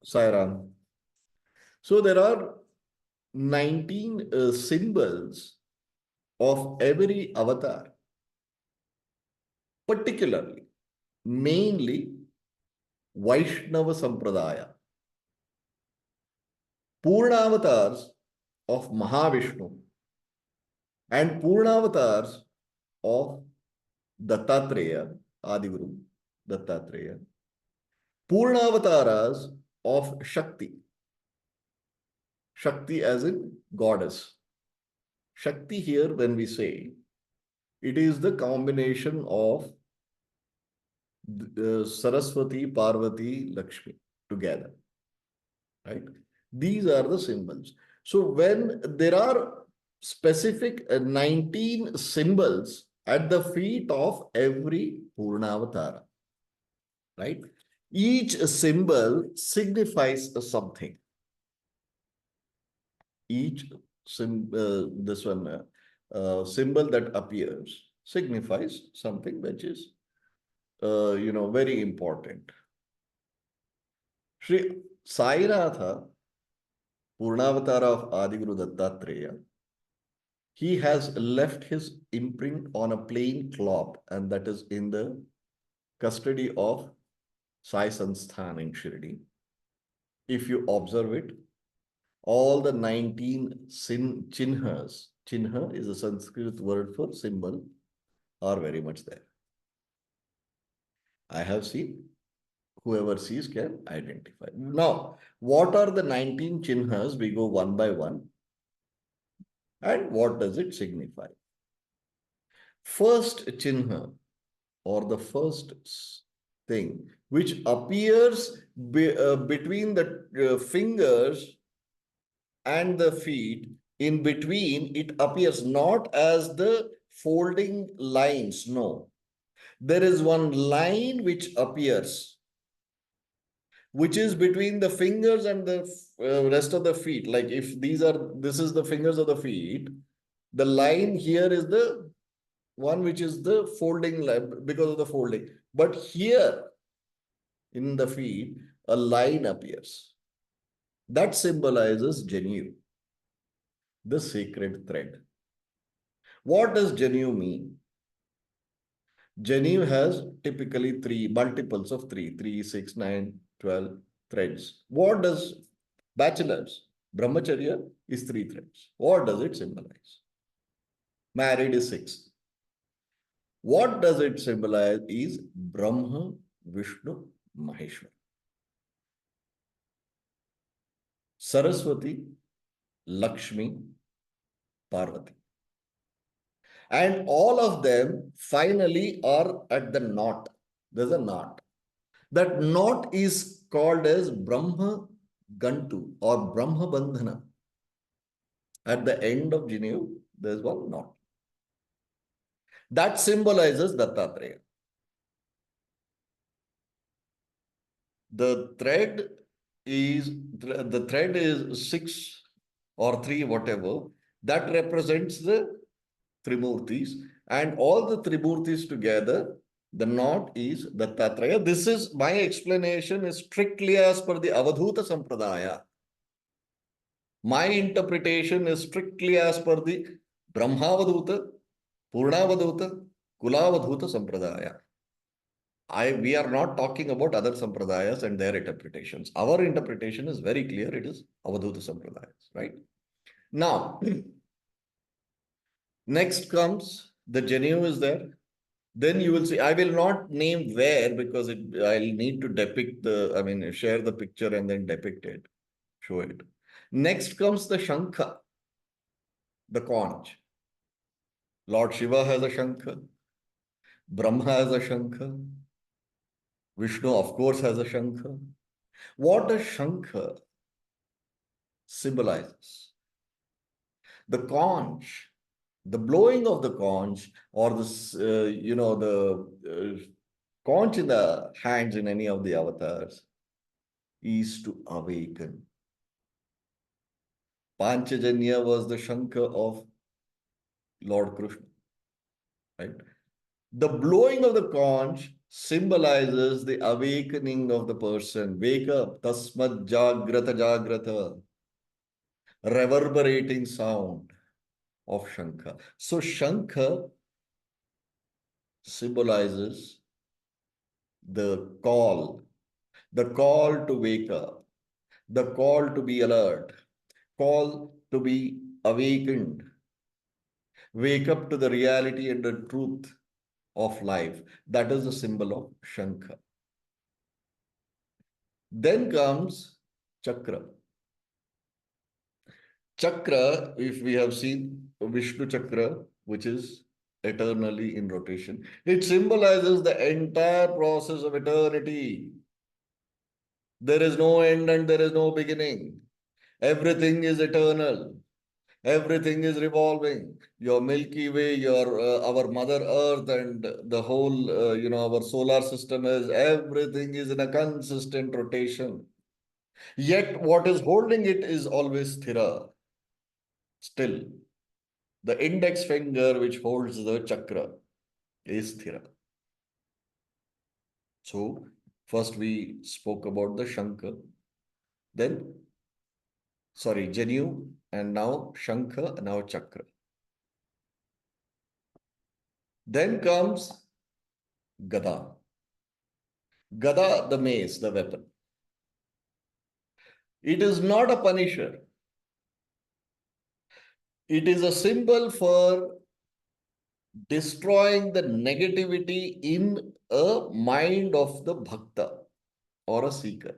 Sairam. So there are 19 symbols of every avatar, particularly, mainly Vaishnava Sampradaya. Purnavatars of Mahavishnu and Purnavatars of Dattatreya, Adiguru, Dattatreya. Purnavataras of Shakti, Shakti as in goddess. Shakti here, when we say, it is the combination of Saraswati, Parvati, Lakshmi together, right? These are the symbols. So when there are specific 19 symbols at the feet of every Purnavatara, right? Each symbol signifies something. Each this one symbol that appears signifies something which is very important. Sri Sainatha, Purnavatara of Adiguru Dattatreya, he has left his imprint on a plain cloth, and that is in the custody of Sai Sansthan in Shirdi. If you observe it, all the 19 chinhas, chinha is a Sanskrit word for symbol, are very much there. I have seen, whoever sees can identify. Now, what are the 19 chinhas? We go one by one. And what does it signify? First chinha, or the first thing which appears between the fingers and the feet, in between, it appears not as the folding lines. No, there is one line which appears, which is between the fingers and the rest of the feet. Like if this is the fingers of the feet, the line here is the one which is the folding line because of the folding. But here in the feet, a line appears. That symbolizes Janu, the sacred thread. What does Janu mean? Janu has typically multiples of 3, 6, 9, 12 threads. What does bachelors? Brahmacharya is 3 threads. What does it symbolize? Married is 6. What does it symbolize is Brahma, Vishnu, Maheshwar. Saraswati, Lakshmi, Parvati. And all of them finally are at the knot. There's a knot. That knot is called as Brahma Gantu or Brahma Bandhana. At the end of Janu, there's one knot. That symbolizes Dattatreya. The thread is 6 or 3, whatever. That represents the Trimurtis, and all the Trimurtis together, the knot is Dattatreya. This is my explanation is strictly as per the Avadhuta Sampradaya. My interpretation is strictly as per the Brahmavadhuta, Purnavadhuta, Kulavadhuta Sampradaya. We are not talking about other Sampradayas and their interpretations. Our interpretation is very clear. It is Avadhuta Sampradayas, right? Now, next comes the Janu is there. Then you will see, I will not name where because I'll need to depict share the picture and then depict it, show it. Next comes the Shankha, the conch. Lord Shiva has a Shankha. Brahma has a Shankha. Vishnu, of course, has a Shankha. What does Shankha symbolizes? The conch, the blowing of the conch, or this, the conch in the hands in any of the avatars is to awaken. Panchajanya was the Shankha of Lord Krishna, right? The blowing of the conch symbolizes the awakening of the person. Wake up, tasmat jagrata jagrata, reverberating sound of Shankha. So Shankha symbolizes the call to wake up, the call to be alert, call to be awakened, wake up to the reality and the truth of life. That is the symbol of Shankha. Then comes Chakra. Chakra, if we have seen Vishnu Chakra, which is eternally in rotation, it symbolizes the entire process of eternity. There is no end and there is no beginning. Everything is eternal. Everything is revolving. Your Milky Way, your our Mother Earth, and the whole our solar system is everything is in a consistent rotation. Yet what is holding it is always sthira, still. The index finger which holds the chakra is sthira. So first we spoke about the Shankha, then sorry, Janu, and now Shankha, now Chakra. Then comes Gada. Gada, the mace, the weapon. It is not a punisher. It is a symbol for destroying the negativity in a mind of the bhakta or a seeker.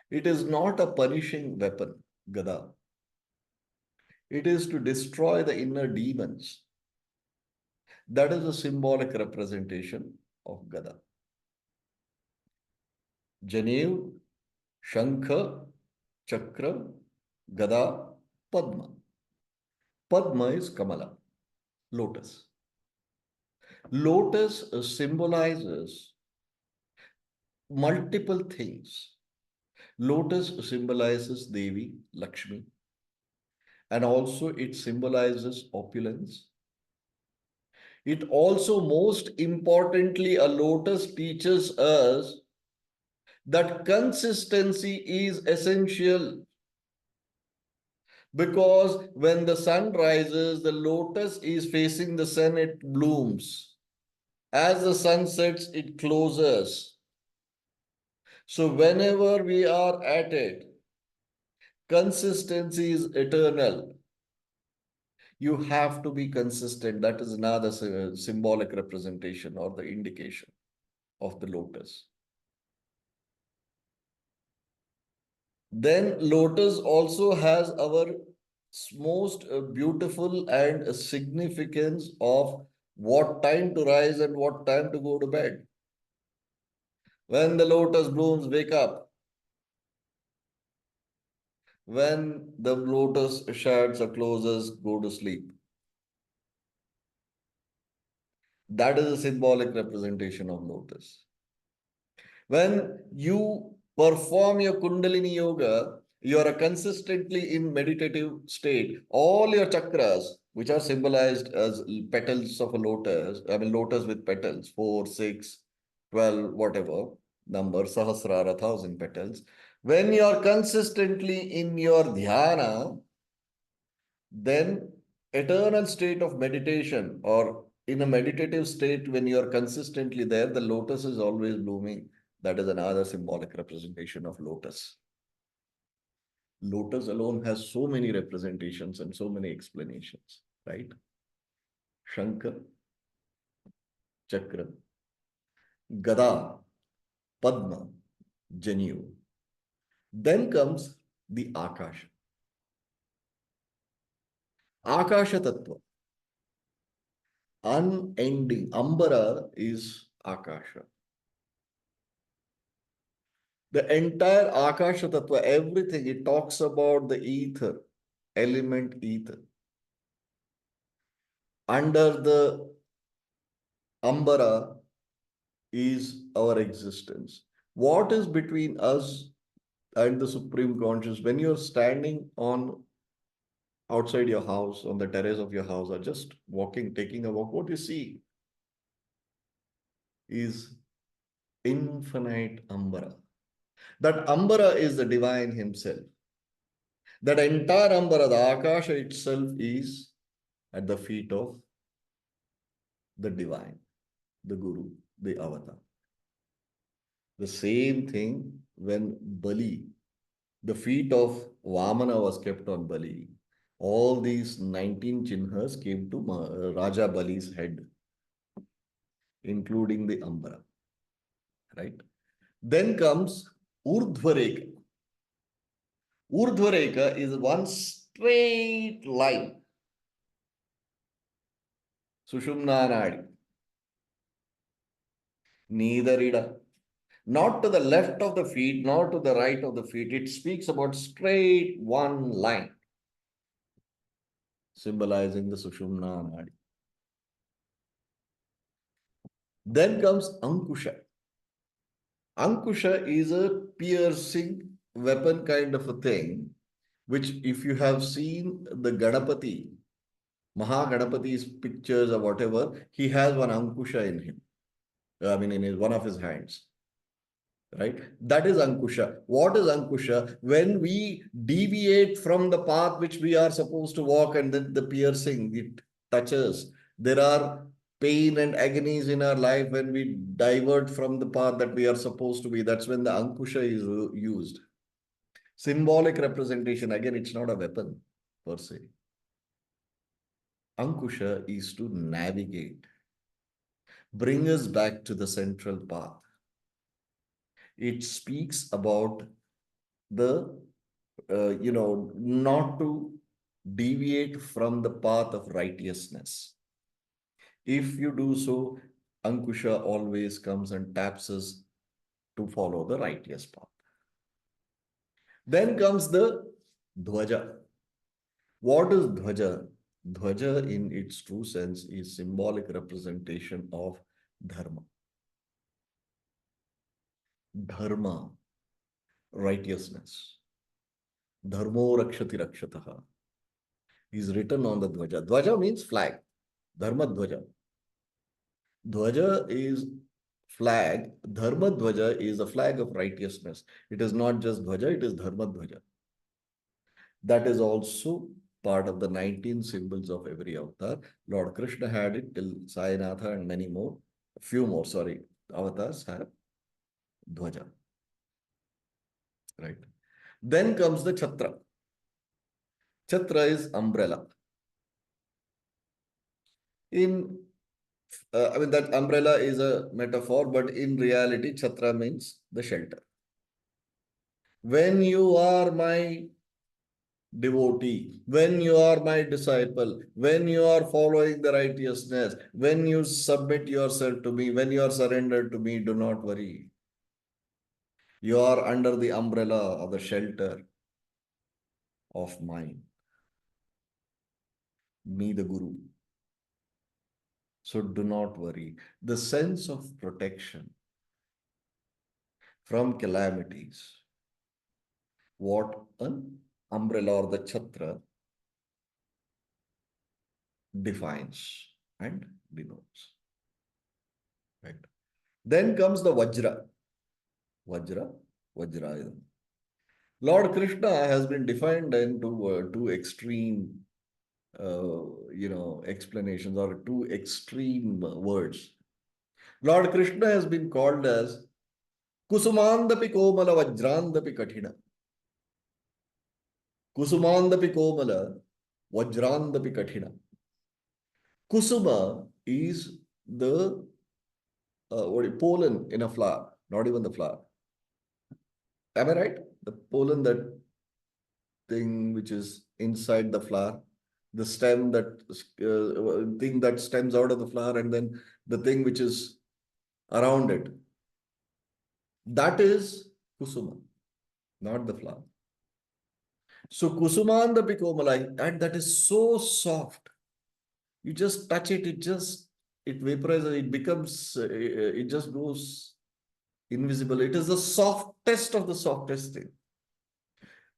It is not a punishing weapon, Gada. It is to destroy the inner demons. That is a symbolic representation of Gada. Janev, Shankha, Chakra, Gada, Padma. Padma is Kamala, lotus. Lotus symbolizes multiple things. Lotus symbolizes Devi, Lakshmi, and also it symbolizes opulence. It also, most importantly, a lotus teaches us that consistency is essential. Because when the sun rises, the lotus is facing the sun, it blooms. As the sun sets, it closes. So whenever we are at it, consistency is eternal. You have to be consistent. That is another symbolic representation or the indication of the lotus. Then lotus also has our most beautiful and significance of what time to rise and what time to go to bed. When the lotus blooms, wake up. When the lotus sheds or closes, go to sleep. That is a symbolic representation of lotus. When you perform your Kundalini Yoga, you are consistently in meditative state. All your chakras, which are symbolized as petals of a lotus, I mean, lotus with petals, 4, 6, 12, whatever number, Sahasrara, 1,000 petals. When you are consistently in your dhyana, then eternal state of meditation or in a meditative state, when you are consistently there, the lotus is always blooming. That is another symbolic representation of lotus. Lotus alone has so many representations and so many explanations, right? Shankar, Chakra, Gada, Padma, Janu. Then comes the Akash. Akasha Tattva. Unending. Ambara is Akasha. The entire Akasha Tattva, everything, it talks about the ether, element ether. Under the Ambara is our existence. What is between us and the Supreme Conscious? When you're standing on outside your house, on the terrace of your house, or just walking, taking a walk, what do you see? is infinite Ambara. That Ambara is the divine himself. That entire Ambara, the Akasha itself, is at the feet of the divine, the Guru, the Avatar. The same thing when Bali, the feet of Vamana was kept on Bali. All these 19 Chinhas came to Raja Bali's head, including the Ambara. Right? Then comes Urdhvareka. Urdhvareka is one straight line. Sushumna Nadi. Neither ida. Not to the left of the feet, nor to the right of the feet. It speaks about straight one line, symbolizing the Sushumna Nadi. Then comes Ankusha. Ankusha is a piercing weapon kind of a thing, which if you have seen the Ganapati, Mahaganapati's pictures or whatever, he has one Ankusha in him. I mean, in one of his hands. Right? That is Ankusha. What is Ankusha? When we deviate from the path which we are supposed to walk and then the piercing, it touches. There are pain and agonies in our life when we divert from the path that we are supposed to be. That's when the Ankusha is used. Symbolic representation. Again, it's not a weapon per se. Ankusha is to navigate, bring us back to the central path. It speaks about the, not to deviate from the path of righteousness. If you do so, Ankusha always comes and taps us to follow the righteous path. Then comes the Dhwaja. What is Dhwaja? Dhwaja, in its true sense, is symbolic representation of Dharma. Dharma, righteousness. Dharmo rakshati rakshataha is written on the Dhwaja. Dhwaja means flag. Dharma Dhwaja. Dhwaja is flag. Dharma Dhwaja is a flag of righteousness. It is not just Dhwaja, it is Dharma Dhwaja. That is also part of the 19 symbols of every avatar. Lord Krishna had it till Sainatha and many more. A few more, sorry, avatars have Dhwaja. Right. Then comes the Chhatra. Chhatra is umbrella. That umbrella is a metaphor, but in reality, Chhatra means the shelter. When you are my devotee, when you are my disciple, when you are following the righteousness, when you submit yourself to me, when you are surrendered to me, do not worry. You are under the umbrella or the shelter of mine, me the Guru. So do not worry. The sense of protection from calamities, what an umbrella or the Chhatra defines and denotes. Right. Then comes the Vajra. Vajra, Vajrayana. Lord Krishna has been defined into two extreme, explanations or two extreme words. Lord Krishna has been called as Kusumandapi Komala Vajrandapi Kathina. Kusumandapi Komala Vajrandapi Kathina. Kusuma is the pollen in a flower, not even the flower. Am I right? The pollen, that thing which is inside the flower, the stem, that thing that stems out of the flower, and then the thing which is around it. That is kusuma, not the flower. So kusuman the pikomala, and that is so soft. You just touch it, it vaporizes, it becomes, it just goes invisible. It is the softest of the softest thing.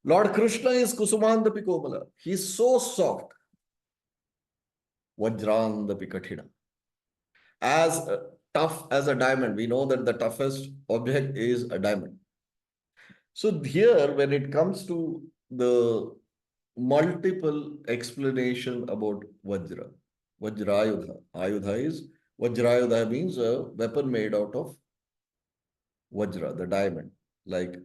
Lord Krishna is Kusumanda Pikomala. He is so soft. Vajranda Pikathina. As tough as a diamond. We know that the toughest object is a diamond. So here, when it comes to the multiple explanation about Vajra, Vajrayudha. Ayudha is Vajrayudha means a weapon made out of Vajra, the diamond. Like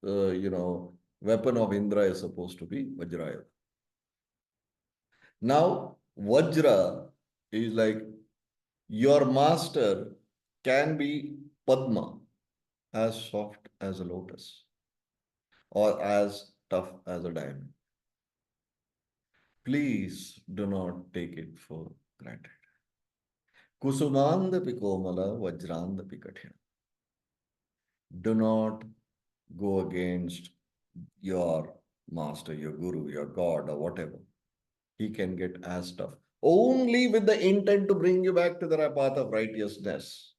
weapon of Indra is supposed to be Vajrayudha. Now, Vajra is like your master can be Padma, as soft as a lotus or as tough as a diamond. Please do not take it for granted. Kusumandapi Komala Vajrandapi Kathina. Do not go against your master, your guru, your god, or whatever. He can get as tough. Only with the intent to bring you back to the path of righteousness.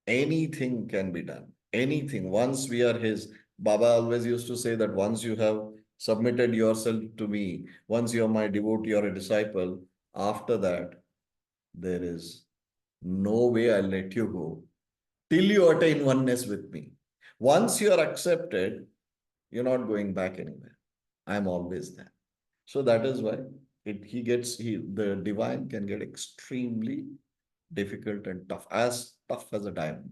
Anything can be done. Anything. Once we are his, Baba always used to say that once you have submitted yourself to me, once you are my devotee or a disciple, after that, there is no way I'll let you go till you attain oneness with me. Once you are accepted, you're not going back anywhere. I'm always there. So that is why the divine can get extremely difficult and tough as a diamond,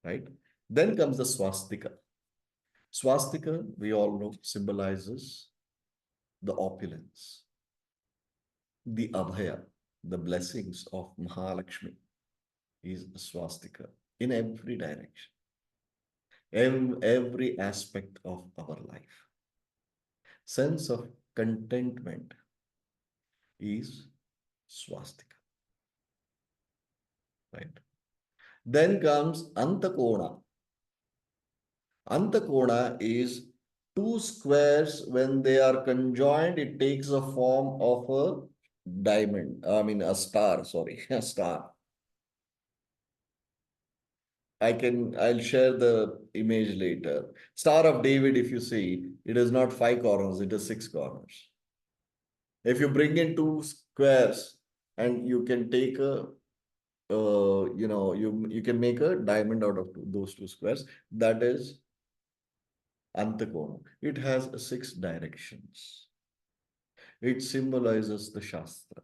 right? Then comes the swastika. Swastika, we all know, symbolizes the opulence, the abhaya, the blessings of Mahalakshmi is a swastika in every direction, every aspect of our life. Sense of contentment is swastika, right? Then comes Antakona. Antakona is two squares when they are conjoined, it takes a form of a diamond. I mean, a star, sorry, a star. I'll share the image later. Star of David, if you see, it is not 5 corners, it is 6 corners. If you bring in two squares and you can take you can make a diamond out of those two squares, that is Antakona. It has 6 directions. It symbolizes the Shastra,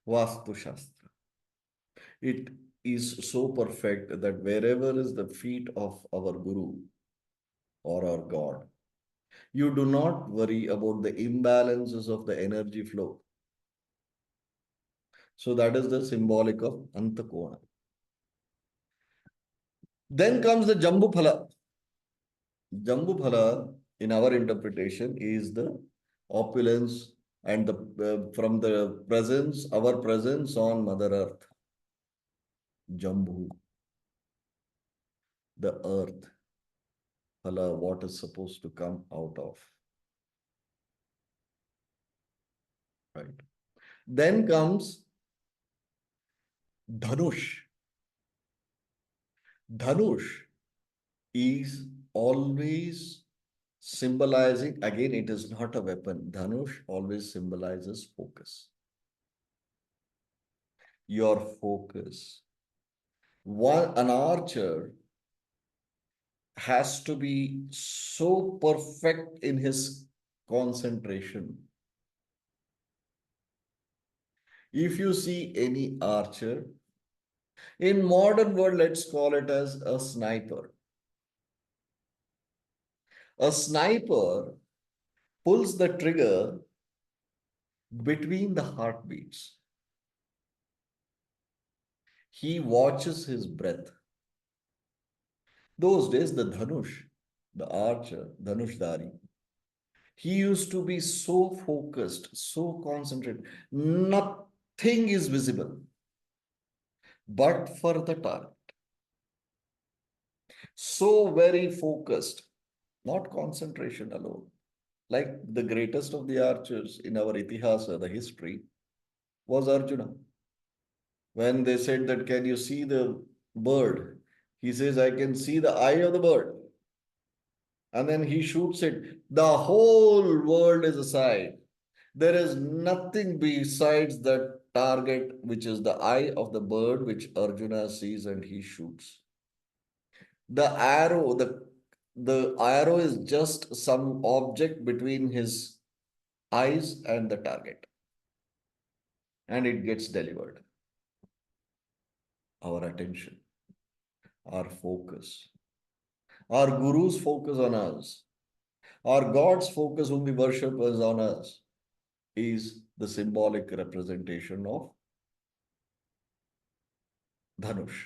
Vastu Shastra. It is so perfect that wherever is the feet of our Guru or our God, you do not worry about the imbalances of the energy flow. So that is the symbolic of Antakona. Then comes the Jambuphala. Jambuphala, in our interpretation, is the opulence and from the presence, our presence on Mother Earth. Jambu, the earth, phala, what is supposed to come out of. Right. Then comes Danush. Danush is always symbolizing, again, it is not a weapon. Dhanush always symbolizes focus. Your focus. An archer has to be so perfect in his concentration. If you see any archer, in modern world, let's call it as a sniper. A sniper pulls the trigger between the heartbeats. He watches his breath. Those days, the Dhanush, the archer, Dhanushdari, he used to be so focused, so concentrated. Nothing is visible but for the target. So very focused, not concentration alone. Like the greatest of the archers in our Itihasa, the history, was Arjuna. When they said that, can you see the bird? He says, I can see the eye of the bird. And then he shoots it. The whole world is aside. There is nothing besides that target, which is the eye of the bird, which Arjuna sees and he shoots. The arrow is just some object between his eyes and the target, and it gets delivered. Our attention, our focus, our guru's focus on us, our God's focus whom we worship is on us, is the symbolic representation of Dhanush.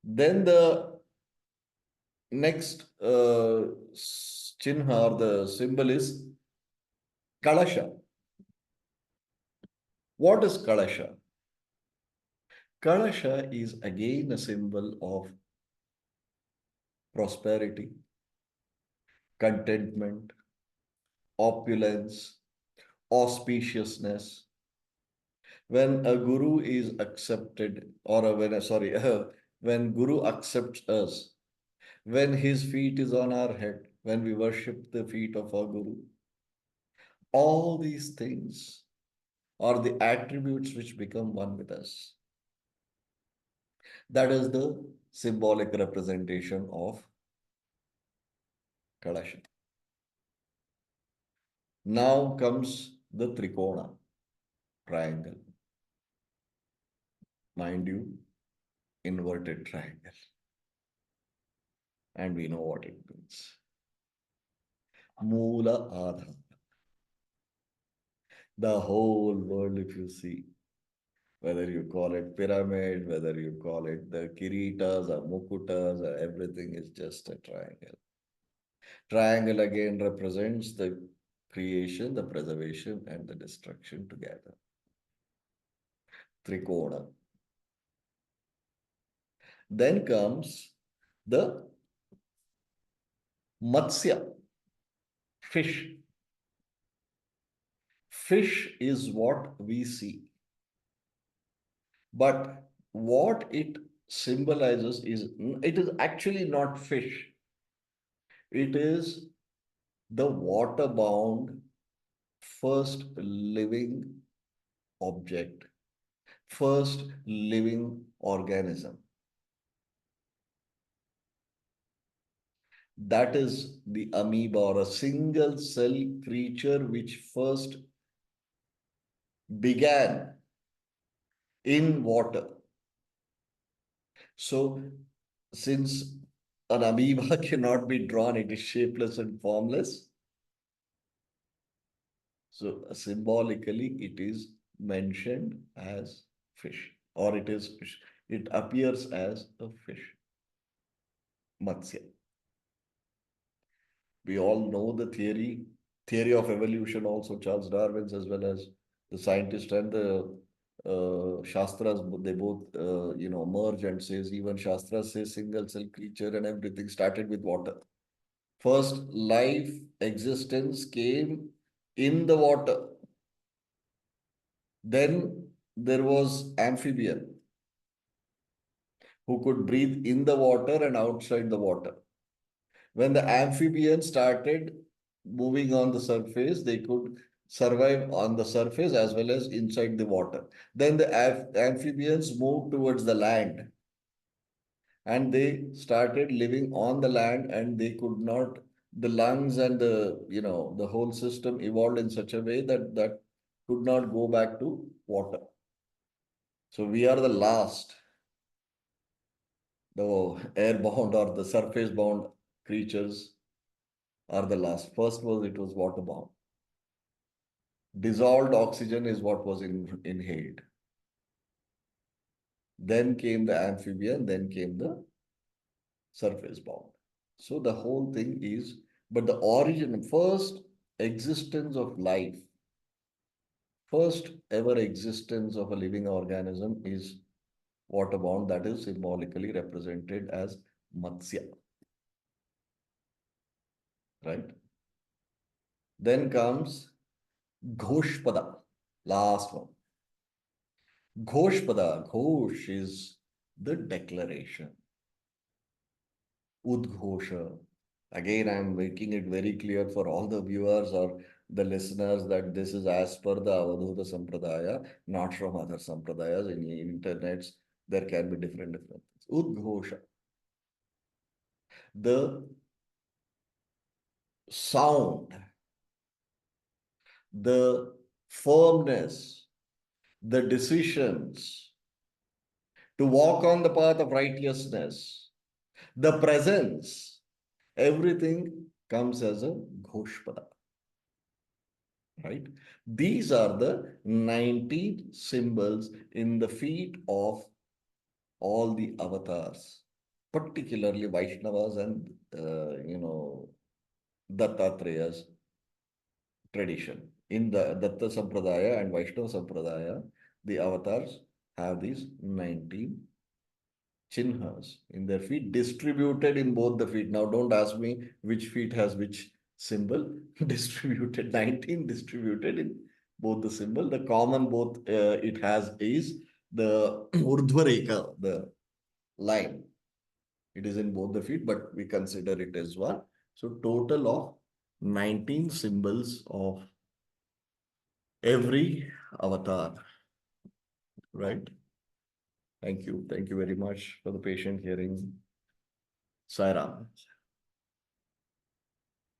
Then the next Chinha or the symbol is Kalasha. What is Kalasha? Kalasha is again a symbol of prosperity, contentment, opulence, auspiciousness. When a guru is accepted, or when guru accepts us, when his feet is on our head, when we worship the feet of our guru, all these things are the attributes which become one with us. That is the symbolic representation of Kalasha. Now comes the Trikona, triangle. Mind you, inverted triangle. And we know what it means. Moola Adha. The whole world, if you see, whether you call it pyramid, whether you call it the kiritas or mukutas, or everything is just a triangle. Triangle again represents the creation, the preservation, and the destruction together. Trikona. Then comes the Matsya, fish. Fish is what we see. But what it symbolizes is, it is actually not fish. It is the water-bound first living object, first living organism. That is the amoeba, or a single cell creature which first began in water. So, since an amoeba cannot be drawn, it is shapeless and formless. So, symbolically, it is mentioned as fish, or it appears as a fish. Matsya. We all know the theory of evolution also, Charles Darwin's, as well as the scientist and the Shastras, they both, merge and says, even Shastras say single cell creature and everything started with water. First life existence came in the water. Then there was amphibian who could breathe in the water and outside the water. When the amphibians started moving on the surface, they could survive on the surface as well as inside the water. Then the amphibians moved towards the land and they started living on the land, and they could not, the lungs and the whole system evolved in such a way that could not go back to water. So we are the last, the airbound or the surface bound creatures are the last. First it was waterbound. Dissolved oxygen is what was inhaled. Then came the amphibian, then came the surface bound. So the whole thing is, but the origin, first existence of life, first ever existence of a living organism is waterbound, that is symbolically represented as Matsya. Right? Then comes Ghoshpada, last one. Ghoshpada, Ghosh is the declaration. Udghosha. Again, I'm making it very clear for all the viewers or the listeners that this is as per the Avadhuta Sampradaya, not from other Sampradayas. In the internets, there can be different things. Udghosha, the sound, the firmness, the decisions to walk on the path of righteousness, the presence, everything comes as a Ghoshpada, right? These are the 19 symbols in the feet of all the avatars, particularly Vaishnavas and, Dattatreyas tradition. In the Datta Sampradaya and Vaishnava Sampradaya, the avatars have these 19 chinhas in their feet, distributed in both the feet. Now, don't ask me which feet has which symbol. Distributed, 19 distributed in both the symbol. The common both it has is the Urdhva the line. It is in both the feet, but we consider it as one. So total of 19 symbols of every avatar, right? Thank you. Thank you very much for the patient hearing. Sai Ram.